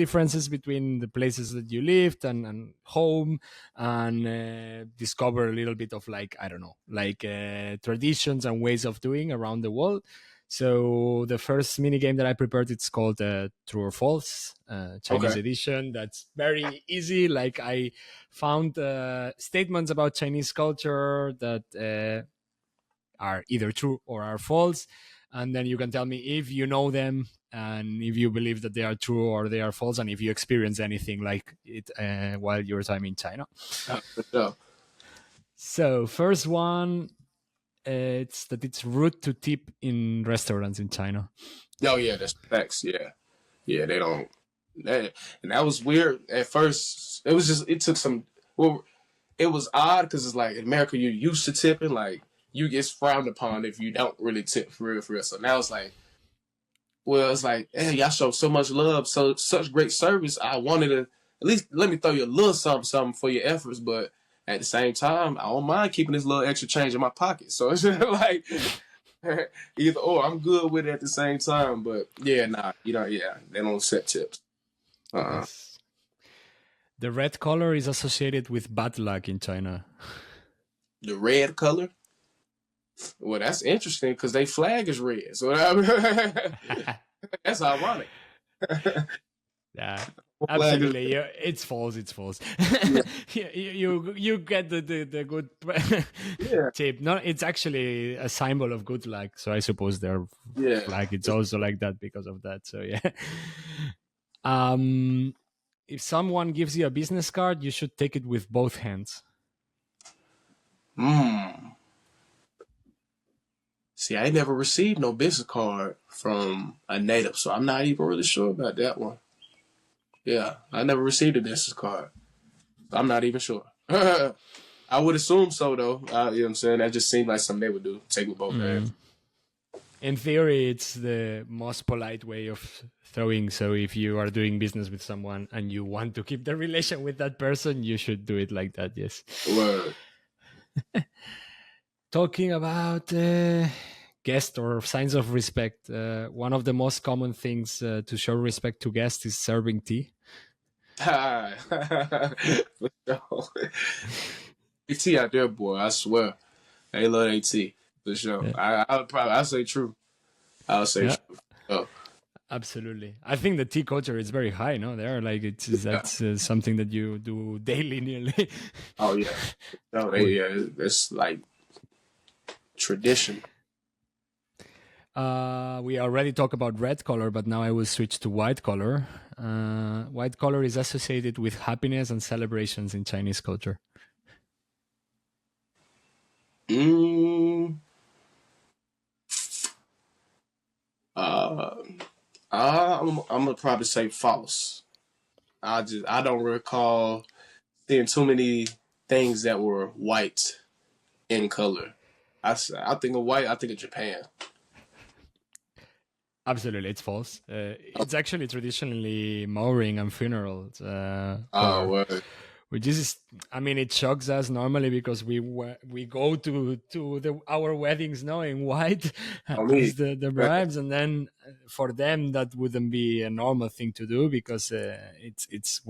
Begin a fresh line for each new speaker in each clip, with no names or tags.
differences between the places that you lived and home, and discover a little bit of like, I don't know, like traditions and ways of doing around the world. So the first mini game that I prepared, it's called True or False, Chinese edition. That's very easy. Like I found statements about Chinese culture that are either true or are false, and then you can tell me if you know them and if you believe that they are true or they are false, and if you experience anything like it while your time in China. So first one, it's that it's rude to tip in restaurants in China.
Oh yeah, that's facts. Yeah, they don't. And that was weird at first. It was just, it took some. Well, it was odd because it's like in America you're used to tipping. Like you get frowned upon if you don't really tip for real, for real. So now it's like, well, it's like, hey, y'all show so much love, such great service. I wanted to at least let me throw you a little something for your efforts, but at the same time, I don't mind keeping this little extra change in my pocket. So it's just like either or, I'm good with it at the same time. But yeah, they don't set tips.
Yes. The red color is associated with bad luck in China.
The red color? Well, that's interesting because they flag is red. So that's ironic.
Yeah. Absolutely, it's false. It's false. Yeah. you get the good tip. No, it's actually a symbol of good luck. So I suppose their flag it's also like that because of that. So yeah. If someone gives you a business card, you should take it with both hands.
See, I never received no business card from a native, so I'm not even really sure about that one. Yeah, I never received a business card. I'm not even sure. I would assume so, though. You know what I'm saying? That just seemed like something they would do. Take with both hands.
In theory, it's the most polite way of throwing. So if you are doing business with someone and you want to keep the relation with that person, you should do it like that, yes.
Word.
Talking about guests or signs of respect, one of the most common things to show respect to guests is serving tea.
For sure. tea out there, boy, I swear. They love their tea, for sure. Yeah. I'll say true. I'll say true. Oh.
Absolutely. I think the tea culture is very high, no? They're like, that's something that you do daily nearly.
Oh, yeah. It's like tradition.
We already talked about red color, but now I will switch to white color. White color is associated with happiness and celebrations in Chinese culture.
I'm gonna probably say false. I don't recall seeing too many things that were white in color. I think of white. I think of Japan.
Absolutely, it's false. It's actually traditionally mourning and funerals.
Word.
Which is, I mean, it shocks us normally because we go to our weddings now in white as the brides, and then for them that wouldn't be a normal thing to do because it's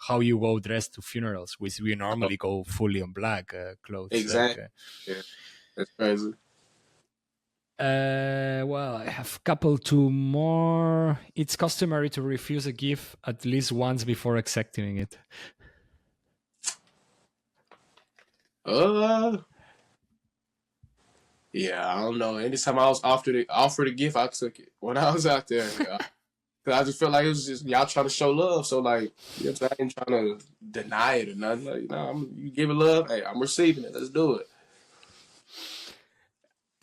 how you go dressed to funerals, which we normally go fully on black clothes.
Exactly. Yeah, that's crazy.
Well, I have two more. It's customary to refuse a gift at least once before accepting it.
Yeah, I don't know. Anytime I was offered a gift, I took it when I was out there. Cause I just felt like it was just y'all trying to show love. So like, you know, I ain't trying to deny it or nothing. Like, you know, you give it love. Hey, I'm receiving it. Let's do it.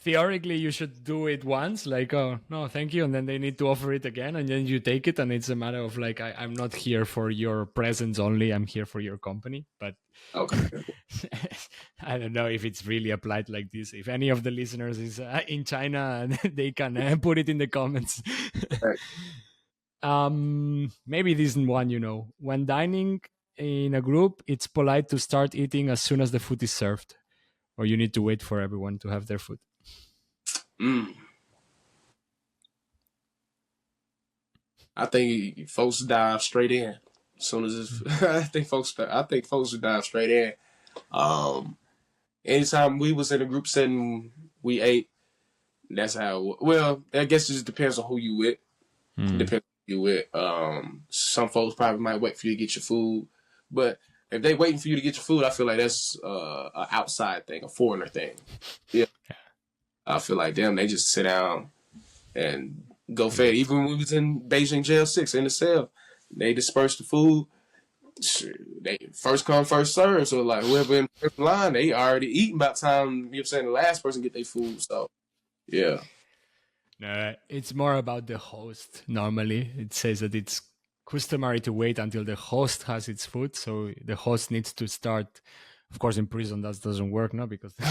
Theoretically, you should do it once, like, oh, no, thank you. And then they need to offer it again. And then you take it. And it's a matter of like, I'm not here for your presence only. I'm here for your company. But
okay.
I don't know if it's really applied like this. If any of the listeners is in China, they can put it in the comments. Maybe this one, you know, when dining in a group, it's polite to start eating as soon as the food is served, or you need to wait for everyone to have their food.
I think folks dive straight in as soon as it's, I think folks would dive straight in. Um, Anytime we was in a group setting, we ate. That's how. Well, I guess it just depends on who you with. It
Mm.
depends on who you with. Some folks probably might wait for you to get your food, but if they waiting for you to get your food, I feel like that's an outside thing, a foreigner thing. Yeah, I feel like them. They just sit down and go fed. Even when we was in Beijing jail 6 in the cell, they dispersed the food. They first come, first serve. So like whoever in the first line, they already eating by the time, you know what I'm saying, the last person get their food. So yeah.
No, it's more about the host. Normally, it says that it's customary to wait until the host has its food. So the host needs to start. Of course, in prison that doesn't work, no, because the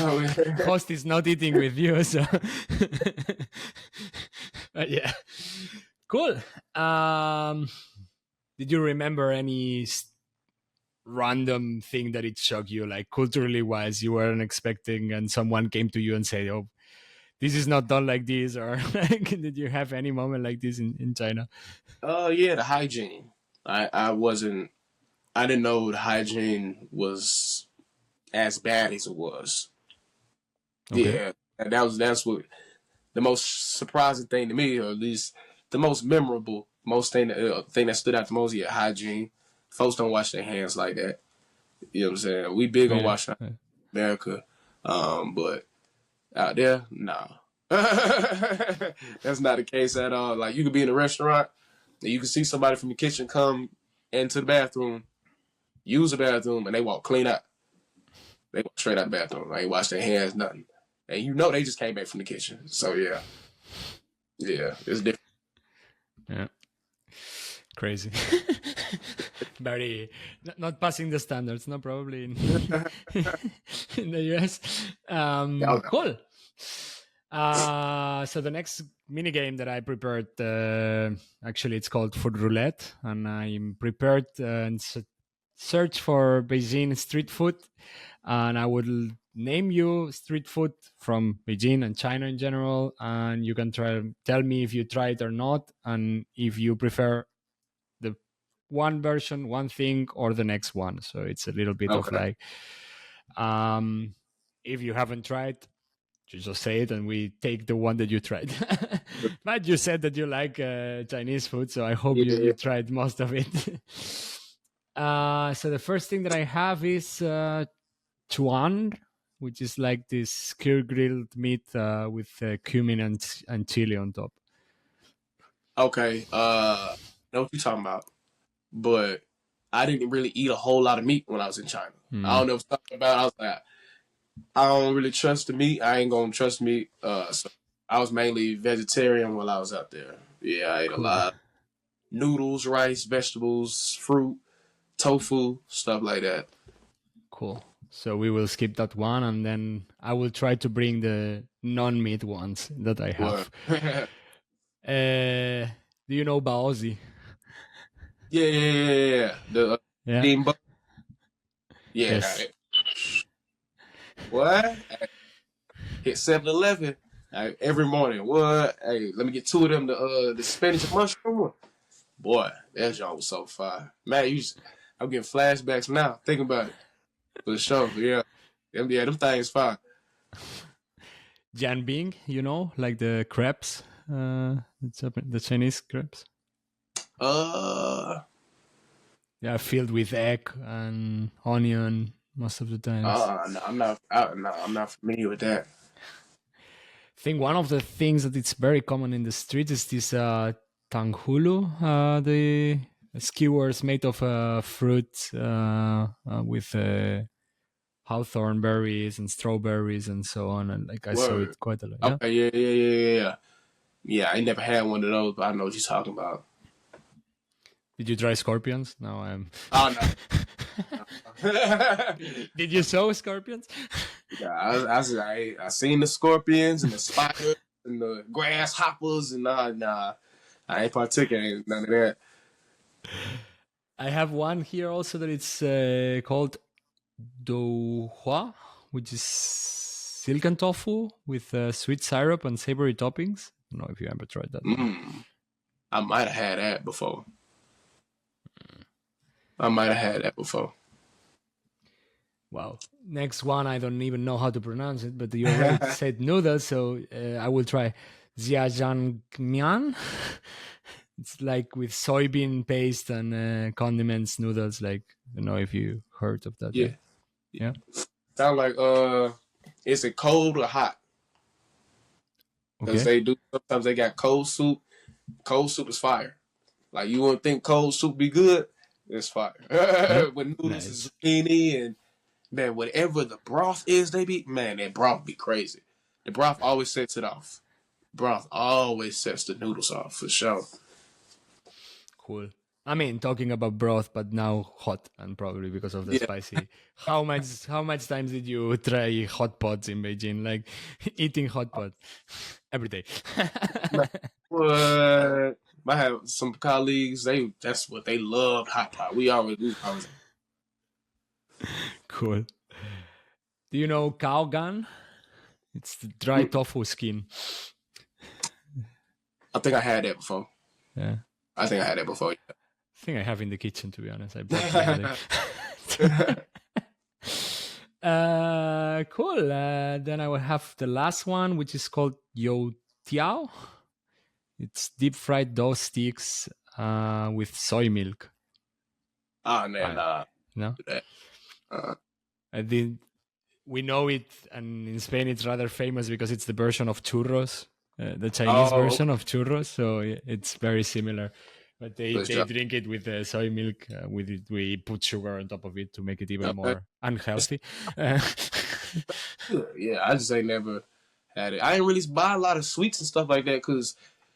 host is not eating with you. So, but yeah, cool. Did you remember any random thing that it shocked you, like culturally wise, you weren't expecting, and someone came to you and said, "Oh, this is not done like this," or like, did you have any moment like this in China?
Yeah, the hygiene. I wasn't. I didn't know the hygiene was as bad as it was.
Okay.
Yeah, and that's what the most surprising thing to me, or at least the most memorable, most thing that stood out the most. Yeah, hygiene. Folks don't wash their hands like that. You know what I'm saying? We big on
Really?
washing America, but out there, nah. That's not the case at all. Like you could be in a restaurant and you can see somebody from the kitchen come into the bathroom, use the bathroom, and they walk clean out. They walk straight out the bathroom. They ain't wash their hands, nothing. And you know they just came back from the kitchen. So yeah. Yeah, it's different.
Yeah. Crazy. Very not passing the standards, no, probably in, in the US. Cool. So the next mini game that I prepared, actually, it's called Food Roulette, and I'm prepared and search for Beijing street food, and I will name you street food from Beijing and China in general, and you can tell me if you try it or not, and if you prefer the one version, one thing, or the next one. So it's a little bit of
Okay.
like, if you haven't tried, you just say it and we take the one that you tried. But you said that you like Chinese food, so I hope
Yeah,
you
yeah.
tried most of it. So the first thing that I have is chuan, which is like this skir grilled meat with cumin and chili on top.
Okay. Know what you're talking about. But I didn't really eat a whole lot of meat when I was in China. I don't know what you're talking about. I was like, I don't really trust the meat. I ain't gonna trust meat. So I was mainly vegetarian while I was out there. Yeah, I ate a
Cool.
lot. Noodles, rice, vegetables, fruit, tofu, stuff like that.
Cool. So we will skip that one, and then I will try to bring the non-meat ones that I
Word.
have. Do you know baozi?
Yeah. The
Yeah.
steam bu- yeah.
Yes.
What? Hit 7-Eleven every morning. What? Hey, let me get two of them. The spinach and mushroom one. Boy, that joint was so fire. Man, I'm getting flashbacks now. Think about it. For sure. Yeah. Them things fire.
Jianbing, like the crepes, the Chinese crepes.
Uh,
Yeah, filled with egg and onion most of the times.
no, I'm not familiar with that.
I think one of the things that it's very common in the street is this tanghulu, the skewers made of fruit with hawthorn berries and strawberries and so on. And like I saw
Word.
it quite a lot. Yeah.
Okay, yeah. Yeah, I ain't never had one of those, but I know what you're talking about.
Did you try scorpions? No, I'm.
Oh no.
Did you sow scorpions?
Yeah, I seen the scorpions and the spiders and the grasshoppers and nah. I ain't partaking in none of that.
I have one here also that it's called douhua, which is silken tofu with sweet syrup and savory toppings. I don't know if you ever tried that one.
Mm. I might have had that before. I might have had that before.
Wow. Next one, I don't even know how to pronounce it, but you already said noodles, so I will try Jjajangmyeon. It's like with soybean paste and condiments noodles. Like, I don't know if you heard of that.
Yeah.
Yeah.
Sound like is it cold or hot? Because
Okay.
they do sometimes they got cold soup. Cold soup is fire. Like you wouldn't think cold soup be good. It's fire.
Yeah.
When noodles is
Nice.
zucchini and man, whatever the broth is, they be man, that broth be crazy. The broth always sets it off. Broth always sets the noodles off for sure.
Cool. I mean, talking about broth, but now hot, and probably because of the
Yeah.
spicy. How much times did you try hot pots in Beijing? Like eating hot pot every day.
What? I have some colleagues. That's what they loved hot pot. We always.
Cool. Do you know cow gun? It's the dry tofu skin.
I think I had that before.
Yeah.
I think I had that before.
I think I have in the kitchen, to be honest. I bought the other day. Cool. Then I will have the last one, which is called Yo Tiao. It's deep fried dough sticks with soy milk.
Oh man,
No,
that.
I did. We know it, and in Spain it's rather famous because it's the version of churros, the Chinese
Oh,
version of churros. So it's very similar. But they
good job.
drink it with soy milk. With it, we put sugar on top of it to make it even
Okay.
more unhealthy.
Yeah, I just ain't never had it. I ain't really buy a lot of sweets and stuff like that because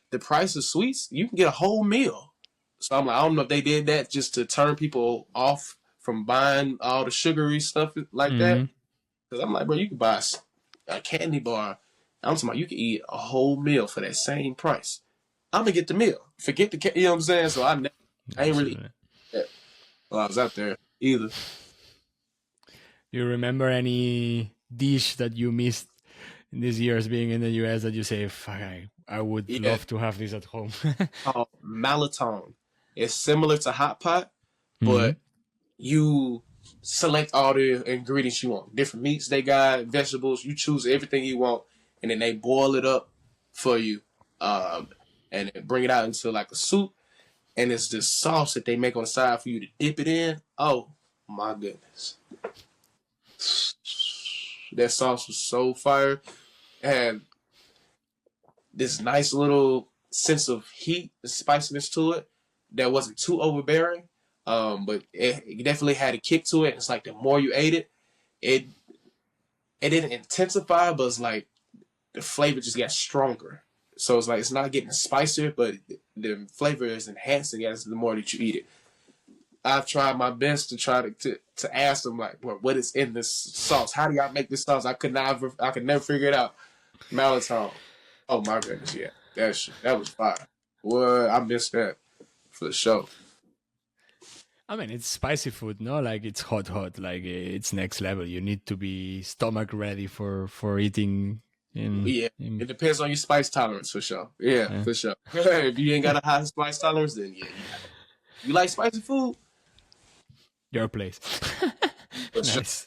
the price of sweets, you can get a whole meal. So I'm like, I don't know if they did that just to turn people off from buying all the sugary stuff like that.
Mhm.
Because I'm like, bro, you can buy a candy bar. I'm talking about you can eat a whole meal for that same price. I'm gonna get the meal. Forget the, you know what I'm saying? So I ain't really eat
Absolutely.
that while I was out there either.
You remember any dish that you missed in these years being in the US that you say, "Fuck, I would
Yeah,
love to have this at home"?
called Malatone. It's similar to hot pot,
Mhm.
but you select all the ingredients you want. Different meats they got, vegetables. You choose everything you want, and then they boil it up for you, and bring it out into like a soup. And it's this sauce that they make on the side for you to dip it in. Oh my goodness, that sauce was so fire. And this nice little sense of heat, the spiciness to it that wasn't too overbearing. But it definitely had a kick to it. It's like the more you ate it, it it didn't intensify, but it's like the flavor just got stronger. So it's like it's not getting spicier, but the flavor is enhancing as the more that you eat it. I've tried my best to try to ask them like, what is in this sauce? How do y'all make this sauce? I could never figure it out. Malatone. Oh my goodness, yeah, that was fire. What I missed that for sure.
I mean, it's spicy food, no? Like it's hot. Like it's next level. You need to be stomach ready for eating.
Yeah, it depends on your spice tolerance for sure. Yeah,
Yeah.
for sure. If you ain't got a high spice tolerance, then yeah, you like spicy food
Your place.
for sure.
Nice.